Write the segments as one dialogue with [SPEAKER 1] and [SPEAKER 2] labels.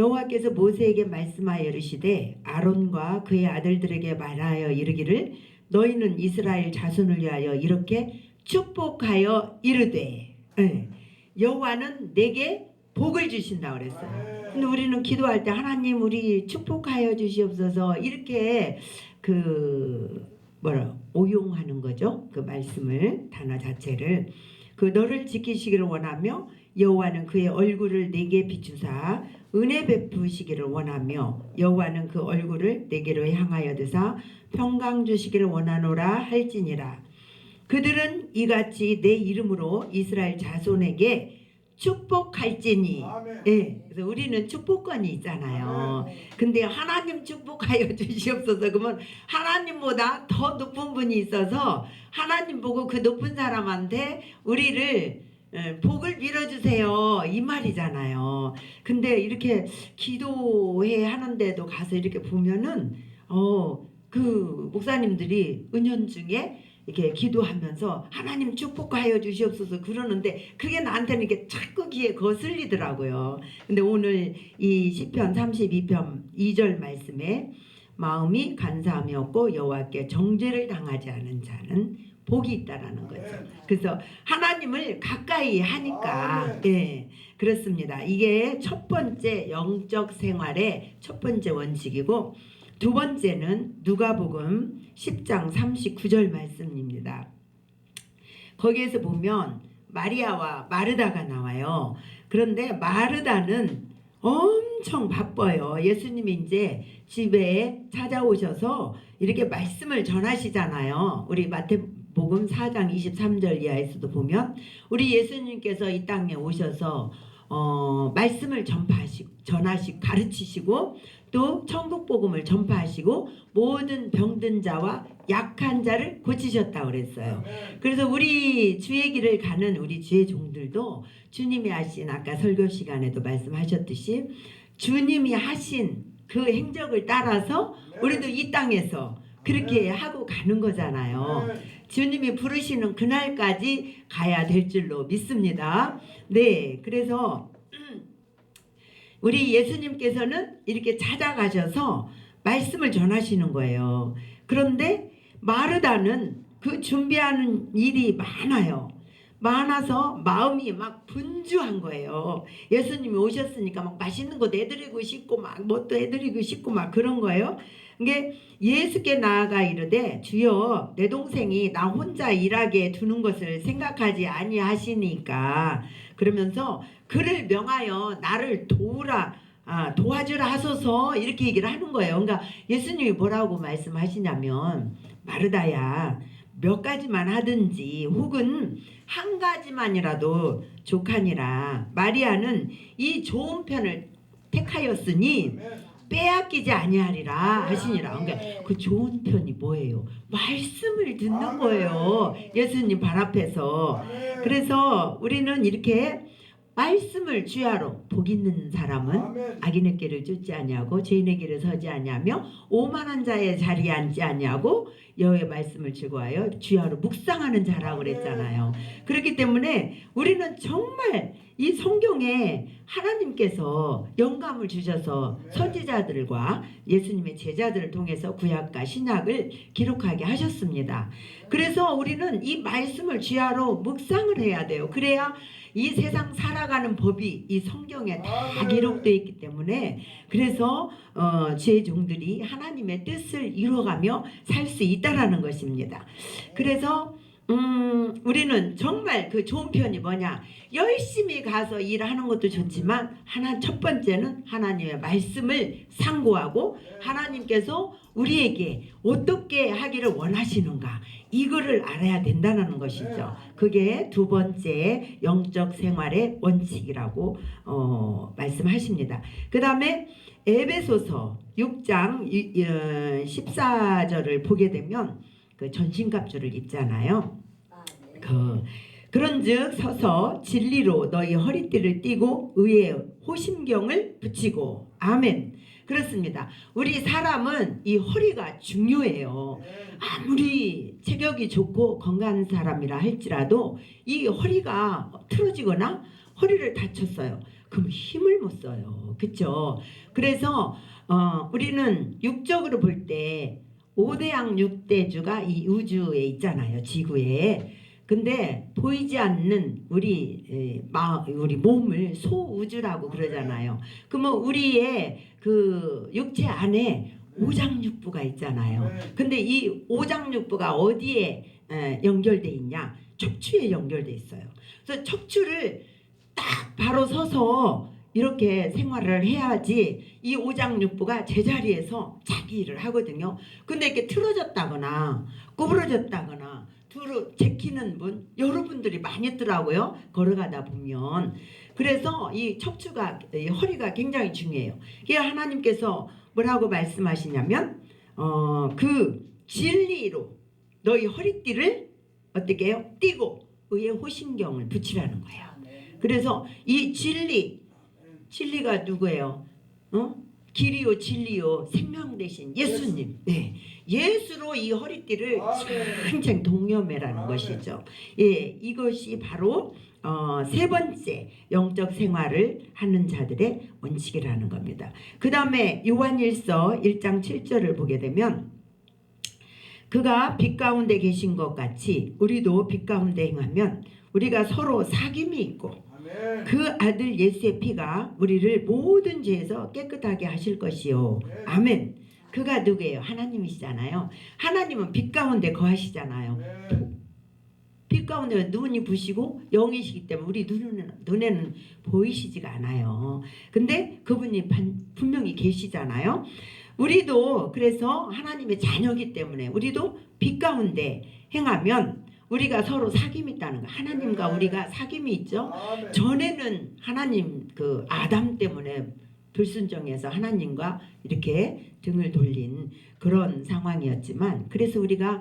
[SPEAKER 1] 여호와께서 모세에게 말씀하여 이르시되 아론과 그의 아들들에게 말하여 이르기를 너희는 이스라엘 자손을 위하여 이렇게 축복하여 이르되 여호와는 내게 복을 주신다 그랬어요. 근데 우리는 기도할 때 하나님 우리 축복하여 주시옵소서 이렇게 오용하는 거죠. 그 말씀을 단어 자체를 너를 지키시기를 원하며 여호와는 그의 얼굴을 내게 비추사 은혜 베푸시기를 원하며 여호와는 그 얼굴을 내게로 향하여 드사 평강 주시기를 원하노라 할지니라. 그들은 이같이 내 이름으로 이스라엘 자손에게 축복할지니. 예, 그래서 우리는 축복권이 있잖아요. 근데 하나님 축복하여 주시옵소서 그러면 하나님보다 더 높은 분이 있어서 하나님 보고 그 높은 사람한테 우리를 복을 빌어주세요 이 말이잖아요. 근데 이렇게 기도회 하는데도 가서 이렇게 보면은 그 목사님들이 은연중에 이렇게 기도하면서 하나님 축복하여 주시옵소서 그러는데 그게 나한테는 이렇게 자꾸 귀에 거슬리더라고요. 근데 오늘 이 시편 32편 2절 말씀에 마음이 간사함이 없고 여호와께 정죄를 당하지 않은 자는 복이 있다라는 거죠. 그래서 하나님을 가까이 하니까 그렇습니다. 이게 첫 번째 영적 생활의 첫 번째 원칙이고 두 번째는 누가복음 10장 39절 말씀입니다. 거기에서 보면 마리아와 마르다가 나와요. 그런데 마르다는 엄청 바빠요. 예수님이 이제 집에 찾아오셔서 이렇게 말씀을 전하시잖아요. 우리 마태복음 4장 23절 이하에서도 보면 우리 예수님께서 이 땅에 오셔서 말씀을 전하시고 가르치시고 또 천국복음을 전파하시고 모든 병든 자와 약한 자를 고치셨다고 그랬어요. 그래서 우리 주의 길을 가는 우리 주의 종들도 주님이 하신 아까 설교 시간에도 말씀하셨듯이 주님이 하신 그 행적을 따라서 우리도 이 땅에서 그렇게 하고 가는 거잖아요. 주님이 부르시는 그날까지 가야 될 줄로 믿습니다. 네, 그래서 우리 예수님께서는 이렇게 찾아가셔서 말씀을 전하시는 거예요. 그런데 마르다는 그 준비하는 일이 많아서 마음이 막 분주한 거예요. 예수님이 오셨으니까 막 맛있는 거 내드리고 싶고 막 뭣도 해드리고 싶고 막 그런 거예요. 그게 예수께 나아가 이르되 주여 내 동생이 나 혼자 일하게 두는 것을 생각하지 아니하시니까 그러면서 그를 명하여 나를 도와주라 하소서 이렇게 얘기를 하는 거예요. 그러니까 예수님이 뭐라고 말씀하시냐면 마르다야 몇 가지만 하든지 혹은 한 가지만이라도 족하니라. 마리아는 이 좋은 편을 택하였으니 빼앗기지 아니하리라 하시니라. 그러니까 그 좋은 편이 뭐예요? 말씀을 듣는 거예요. 예수님 발 앞에서. 그래서 우리는 이렇게 말씀을 주야로 복 있는 사람은 악인의 길을 쫓지 아니하고 죄인의 길을 서지 아니하며 오만한 자의 자리에 앉지 아니하고 여호와의 말씀을 즐거워하여 주야로 묵상하는 자라고 그랬잖아요. 그렇기 때문에 우리는 정말 이 성경에 하나님께서 영감을 주셔서 선지자들과 예수님의 제자들을 통해서 구약과 신약을 기록하게 하셨습니다. 그래서 우리는 이 말씀을 주야로 묵상을 해야 돼요. 그래야 이 세상 살아가는 법이 이 성경에 다 기록되어 있기 때문에 그래서 주의 종들이 하나님의 뜻을 이루어가며 살 수 있다라는 것입니다. 그래서 우리는 정말 그 좋은 편이 뭐냐? 열심히 가서 일하는 것도 좋지만 첫 번째는 하나님의 말씀을 상고하고 하나님께서 우리에게 어떻게 하기를 원하시는가 이거를 알아야 된다는 것이죠. 그게 두 번째 영적 생활의 원칙이라고 말씀하십니다. 그 다음에 에베소서 6장 14절을 보게 되면 그 전신갑주를 입잖아요. 그런즉 서서 진리로 너희 허리띠를 띠고 의의 호심경을 붙이고 아멘. 그렇습니다. 우리 사람은 이 허리가 중요해요. 아무리 체격이 좋고 건강한 사람이라 할지라도 이 허리가 틀어지거나 허리를 다쳤어요. 그럼 힘을 못 써요. 그렇죠? 그래서 우리는 육적으로 볼 때 5대양 6대주가 이 우주에 있잖아요. 지구에. 근데 보이지 않는 우리 우리 몸을 소우주라고 그러잖아요. 그러면 우리의 그 육체 안에 오장육부가 있잖아요. 근데 이 오장육부가 어디에 연결돼 있냐? 척추에 연결돼 있어요. 그래서 척추를 딱 바로 서서 이렇게 생활을 해야지 이 오장육부가 제자리에서 자기 일을 하거든요. 근데 이렇게 틀어졌다거나 구부러졌다거나 뒤로 제키는 분 여러분들이 많이 있더라고요. 걸어가다 보면. 그래서 이 척추가 이 허리가 굉장히 중요해요. 이게 하나님께서 뭐라고 말씀하시냐면 그 진리로 너희 허리띠를 어떻게 해요? 띠고 의의 호신경을 붙이라는 거예요. 그래서 이 진리가 누구예요? 길이요 진리요 생명 되신 예수님. 네. 예수로 이 허리띠를 항상 동여매라는 것이죠. 예, 이것이 바로 세 번째 영적 생활을 하는 자들의 원칙이라는 겁니다. 그 다음에 요한일서 1장 7절을 보게 되면 그가 빛 가운데 계신 것 같이 우리도 빛 가운데 행하면 우리가 서로 사귐이 있고 그 아들 예수의 피가 우리를 모든 죄에서 깨끗하게 하실 것이요. 아멘. 그가 누구예요? 하나님이시잖아요. 하나님은 빛 가운데 거하시잖아요. 빛 가운데 눈이 부시고 영이시기 때문에 우리 눈에는 보이시지가 않아요. 근데 그분이 분명히 계시잖아요. 우리도 그래서 하나님의 자녀이기 때문에 우리도 빛 가운데 행하면 우리가 서로 사귐이 있다는 거. 하나님과 우리가 사귐이 있죠. 전에는 하나님 그 아담 때문에 불순종해서 하나님과 이렇게 등을 돌린 그런 상황이었지만 그래서 우리가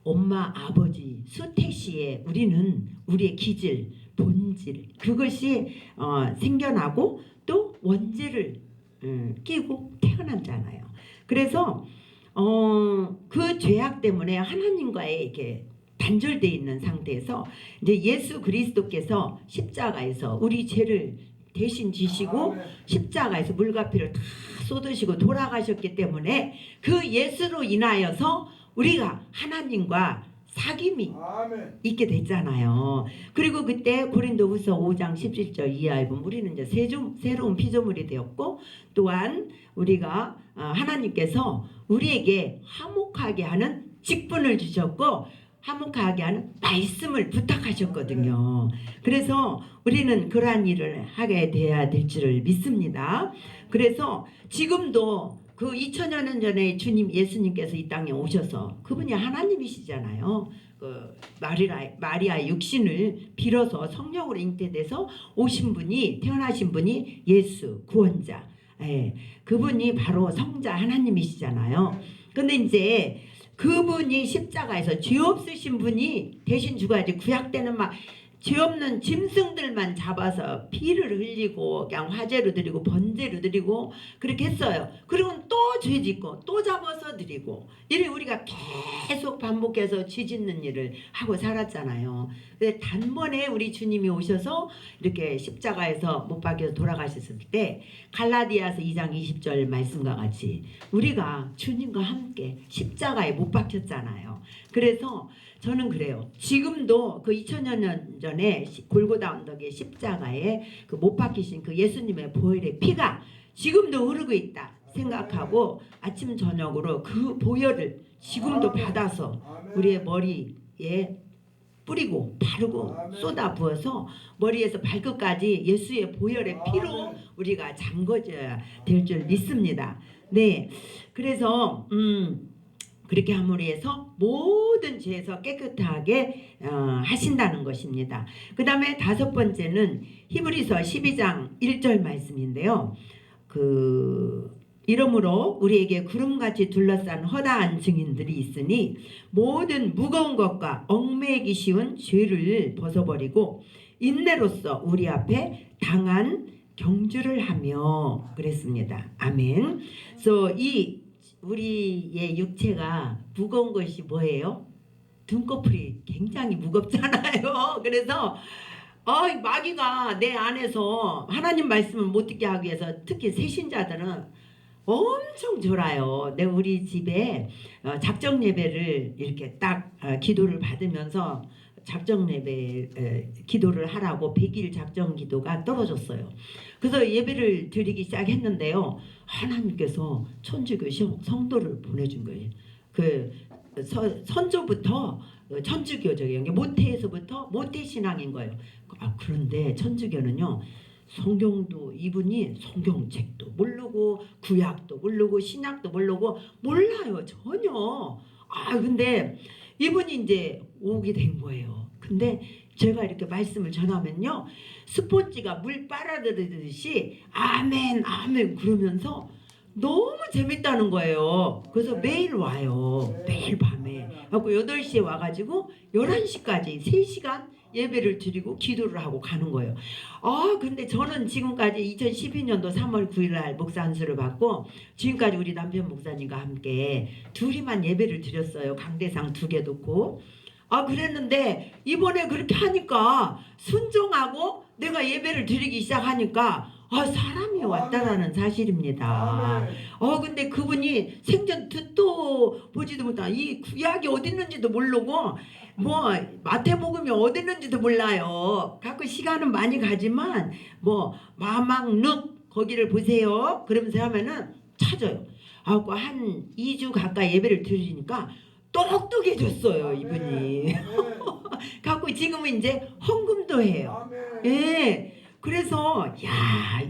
[SPEAKER 1] 엄마 아버지 수태시에 우리는 우리의 기질 본질 그것이 생겨나고 또 원죄를 끼고 태어났잖아요. 그래서 그 죄악 때문에 하나님과의 이렇게 단절되어 있는 상태에서 이제 예수 그리스도께서 십자가에서 우리 죄를 대신 지시고 십자가에서 물과 피를 다 쏟으시고 돌아가셨기 때문에 그 예수로 인하여서 우리가 하나님과 사귐이 있게 됐잖아요. 그리고 그때 고린도후서 5장 17절 이하에 보면 우리는 이제 새로운 피조물이 되었고 또한 우리가 하나님께서 우리에게 화목하게 하는 직분을 주셨고 화목하게 하는 말씀을 부탁하셨거든요. 그래서 우리는 그러한 일을 하게 돼야 될 줄을 믿습니다. 그래서 지금도 그 2000여 년 전에 주님 예수님께서 이 땅에 오셔서 그분이 하나님이시잖아요. 그 마리아의 육신을 빌어서 성령으로 잉태돼서 오신 분이 태어나신 분이 예수 구원자. 예, 그분이 바로 성자 하나님이시잖아요. 근데 이제 그분이 십자가에서 죄 없으신 분이 대신 죽어야지 구약 때는 막 죄 없는 짐승들만 잡아서 피를 흘리고 그냥 화제로 드리고 번제로 드리고 그렇게 했어요. 그리고 또 죄 짓고 또 잡아서 드리고 이래 우리가 계속 반복해서 죄 짓는 일을 하고 살았잖아요. 근데 단번에 우리 주님이 오셔서 이렇게 십자가에서 못 박혀서 돌아가셨을 때 갈라디아서 2장 20절 말씀과 같이 우리가 주님과 함께 십자가에 못 박혔잖아요. 그래서 저는 그래요. 지금도 그 2000여 년 전에 골고다 언덕의 십자가에 그 못 박히신 그 예수님의 보혈의 피가 지금도 흐르고 있다 생각하고 아침 저녁으로 그 보혈을 지금도 받아서 우리의 머리에 뿌리고 바르고 쏟아 부어서 머리에서 발끝까지 예수의 보혈의 피로 우리가 잠궈져야 될 줄 믿습니다. 네, 그래서 그렇게 함으로 해서 모든 죄에서 깨끗하게 하신다는 것입니다. 그 다음에 다섯 번째는 히브리서 12장 1절 말씀인데요. 이러므로 우리에게 구름같이 둘러싼 허다한 증인들이 있으니 모든 무거운 것과 얽매이기 쉬운 죄를 벗어버리고 인내로써 우리 앞에 당한 경주를 하며 그랬습니다. 아멘. 그래서 우리의 육체가 무거운 것이 뭐예요? 등꺼풀이 굉장히 무겁잖아요. 그래서 마귀가 내 안에서 하나님 말씀을 못 듣게 하기 위해서 특히 새신자들은 엄청 졸아요. 내 우리 집에 작정 예배를 이렇게 딱 기도를 받으면서 작정 예배 기도를 하라고 100일 작정 기도가 떨어졌어요. 그래서 예배를 드리기 시작했는데요. 하나님께서 천주교 성도를 보내준 거예요. 그 선조부터 천주교적이에요. 모태에서부터 모태 신앙인 거예요. 그런데 천주교는요. 성경도 이분이 성경책도 모르고 구약도 모르고 신약도 모르고 몰라요 전혀. 근데 이분이 이제 오게 된 거예요. 근데 제가 이렇게 말씀을 전하면요 스폰지가 물 빨아들이듯이 아멘 아멘 그러면서 너무 재밌다는 거예요. 그래서 매일 와요. 매일 밤에. 그래서 8시에 와가지고 11시까지 3시간 예배를 드리고 기도를 하고 가는 거예요. 근데 저는 지금까지 2012년도 3월 9일 날 목사 안수를 받고 지금까지 우리 남편 목사님과 함께 둘이만 예배를 드렸어요. 강대상 2개 놓고. 그랬는데 이번에 그렇게 하니까 순종하고 내가 예배를 드리기 시작하니까 사람이 왔다라는 사실입니다. 근데 그분이 생전 듣도 보지도 못한 이 구약이 어디 있는지도 모르고 뭐 마태복음이 어디 있는지도 몰라요. 갖고 시간은 많이 가지만 뭐 마망륵 거기를 보세요. 그러면서 하면은 찾아요. 한 2주 가까이 예배를 드리니까 똑똑해졌어요 이분이. 갖고 지금은 이제 헌금도 해요. 예. 그래서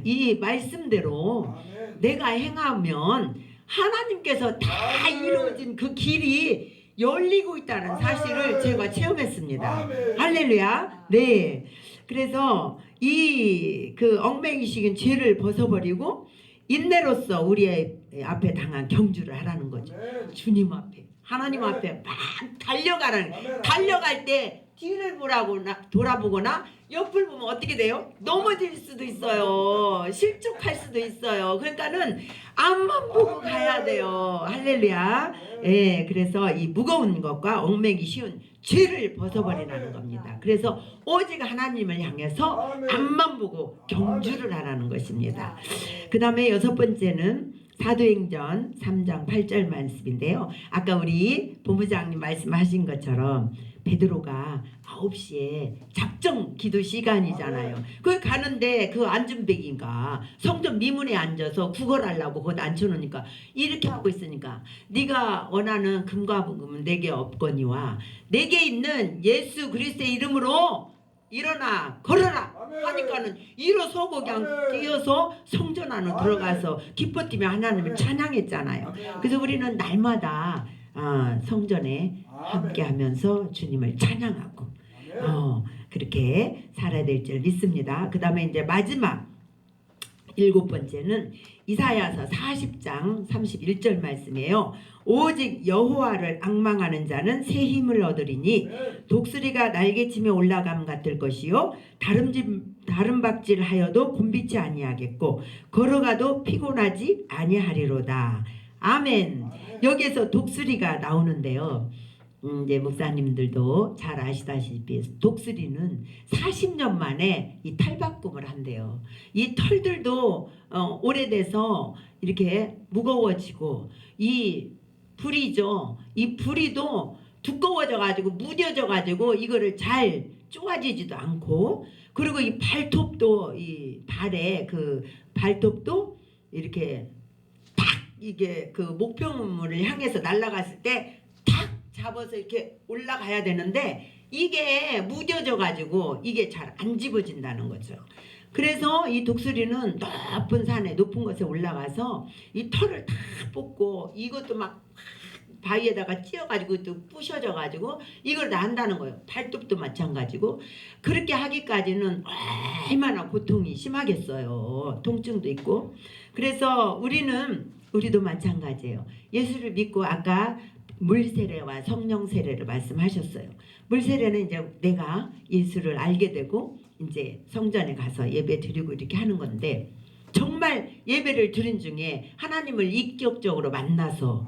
[SPEAKER 1] 이 말씀대로 내가 행하면 하나님께서 다 이루어진 그 길이 열리고 있다는 사실을 제가 체험했습니다. 할렐루야. 네. 그래서 그 얽매이시긴 죄를 벗어버리고 인내로서 우리의 앞에 당한 경주를 하라는 거죠. 주님 앞에 하나님 앞에 막 달려갈 때 뒤를 돌아보거나 옆을 보면 어떻게 돼요? 넘어질 수도 있어요. 실족할 수도 있어요. 그러니까는 앞만 보고 가야 돼요. 할렐루야. 예, 그래서 이 무거운 것과 얽매기 쉬운 죄를 벗어버리라는 겁니다. 그래서 오직 하나님을 향해서 앞만 보고 경주를 하라는 것입니다. 그 다음에 6번째는 사도행전 3장 8절 말씀인데요. 아까 우리 본부장님 말씀하신 것처럼 베드로가 9시에 작정 기도 시간이잖아요. 거기 가는데 그 안전뱅이가 성전 미문에 앉아서 구걸하려고 거기 앉혀놓으니까 이렇게 하고 있으니까 네가 원하는 금과 금은 내게 없거니와 내게 있는 예수 그리스도의 이름으로 일어나 걸어라 하니까는 일어서고 그냥 뛰어서 성전 안으로 들어가서 기뻐 뛰며 하나님을 찬양했잖아요. 그래서 우리는 날마다 성전에 함께 하면서 주님을 찬양하고 그렇게 살아야 될 줄 믿습니다. 그 다음에 이제 마지막 7번째는 이사야서 40장 31절 말씀이에요. 오직 여호와를 앙망하는 자는 새 힘을 얻으리니 독수리가 날개치며 올라감 같을 것이요 다름박질 하여도 곤비치 아니하겠고 걸어가도 피곤하지 아니하리로다. 아멘. 여기에서 독수리가 나오는데요. 이제 목사님들도 잘 아시다시피 독수리는 40년 만에 이 탈바꿈을 한대요. 이 털들도 오래돼서 이렇게 무거워지고 이 부리죠. 이 부리도 두꺼워져 가지고 무뎌져 가지고 이거를 잘 쪼아지지도 않고 그리고 이 발톱도 이 발에 그 발톱도 이렇게 탁 이게 그 목표물을 향해서 날아갔을 때 탁 잡아서 이렇게 올라가야 되는데 이게 무뎌져 가지고 이게 잘 안 집어진다는 거죠. 그래서 이 독수리는 높은 산에 높은 곳에 올라가서 이 털을 다 뽑고 이것도 막 바위에다가 찧어가지고 또 부셔져가지고 이걸 다 한다는 거예요. 발톱도 마찬가지고 그렇게 하기까지는 얼마나 고통이 심하겠어요. 통증도 있고. 그래서 우리도 마찬가지예요. 예수를 믿고 아까 물세례와 성령 세례를 말씀하셨어요. 물세례는 이제 내가 예수를 알게 되고 이제 성전에 가서 예배 드리고 이렇게 하는 건데 정말 예배를 드린 중에 하나님을 인격적으로 만나서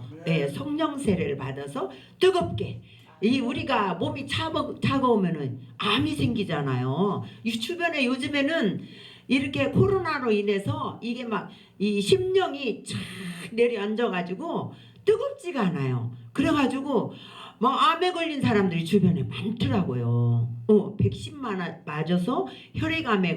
[SPEAKER 1] 성령 세례를 받아서 뜨겁게 이 우리가 몸이 차가우면은 암이 생기잖아요. 이 주변에 요즘에는 이렇게 코로나로 인해서 이게 막 이 심령이 쫙 내려앉아가지고 뜨겁지가 않아요. 그래가지고 막 암에 걸린 사람들이 주변에 많더라고요. 백신 맞아서 혈액암에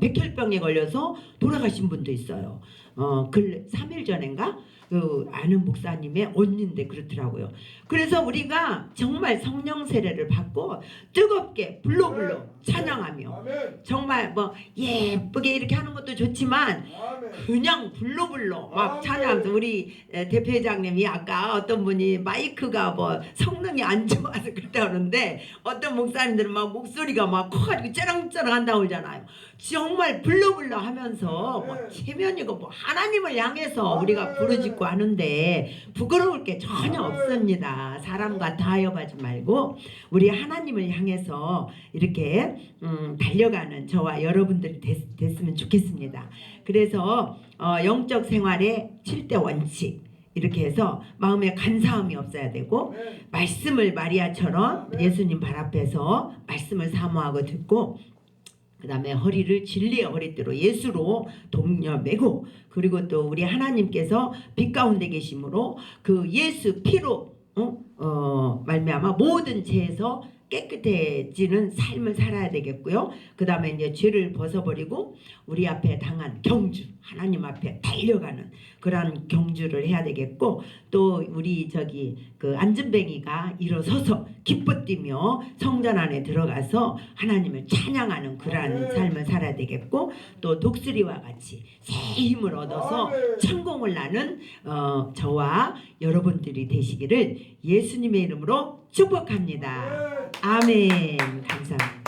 [SPEAKER 1] 백혈병에 걸려서 돌아가신 분도 있어요. 3일 전인가 그 아는 목사님의 언니인데 그렇더라고요. 그래서 우리가 정말 성령 세례를 받고 뜨겁게 불러불러 찬양하며
[SPEAKER 2] 아멘.
[SPEAKER 1] 정말 뭐 예쁘게 이렇게 하는 것도 좋지만
[SPEAKER 2] 아멘.
[SPEAKER 1] 그냥 불러불러 막
[SPEAKER 2] 아멘.
[SPEAKER 1] 찬양하면서 우리 대표회장님이 아까 어떤 분이 마이크가 뭐 성능이 안 좋아서 그랬다 그러는데 어떤 목사님들은 막 목소리가 막 커가지고 쩌렁쩌렁 한다고 그러잖아요. 정말 불러불러 하면서 뭐 체면이고 뭐 하나님을 향해서 우리가 부르짖고 하는데 부끄러울 게 전혀 없습니다. 사람과 타협하지 말고 우리 하나님을 향해서 이렇게 달려가는 저와 여러분들이 됐으면 좋겠습니다. 그래서 영적 생활의 7대 원칙 이렇게 해서 마음에 간사함이 없어야 되고 말씀을 마리아처럼 예수님 발 앞에서 말씀을 사모하고 듣고 그 다음에 허리를 진리의 허리띠로 예수로 동여매고 그리고 또 우리 하나님께서 빛 가운데 계심으로 그 예수 피로 말미암아 모든 죄에서 깨끗해지는 삶을 살아야 되겠고요. 그 다음에 이제 죄를 벗어버리고 우리 앞에 당한 경주 하나님 앞에 달려가는 그런 경주를 해야 되겠고 또 우리 그 안전뱅이가 일어서서 기뻐 뛰며 성전 안에 들어가서 하나님을 찬양하는 그러한 삶을 살아야 되겠고 또 독수리와 같이 새 힘을 얻어서 천공을 나는 저와 여러분들이 되시기를 예수님의 이름으로 축복합니다. 아멘. 감사합니다.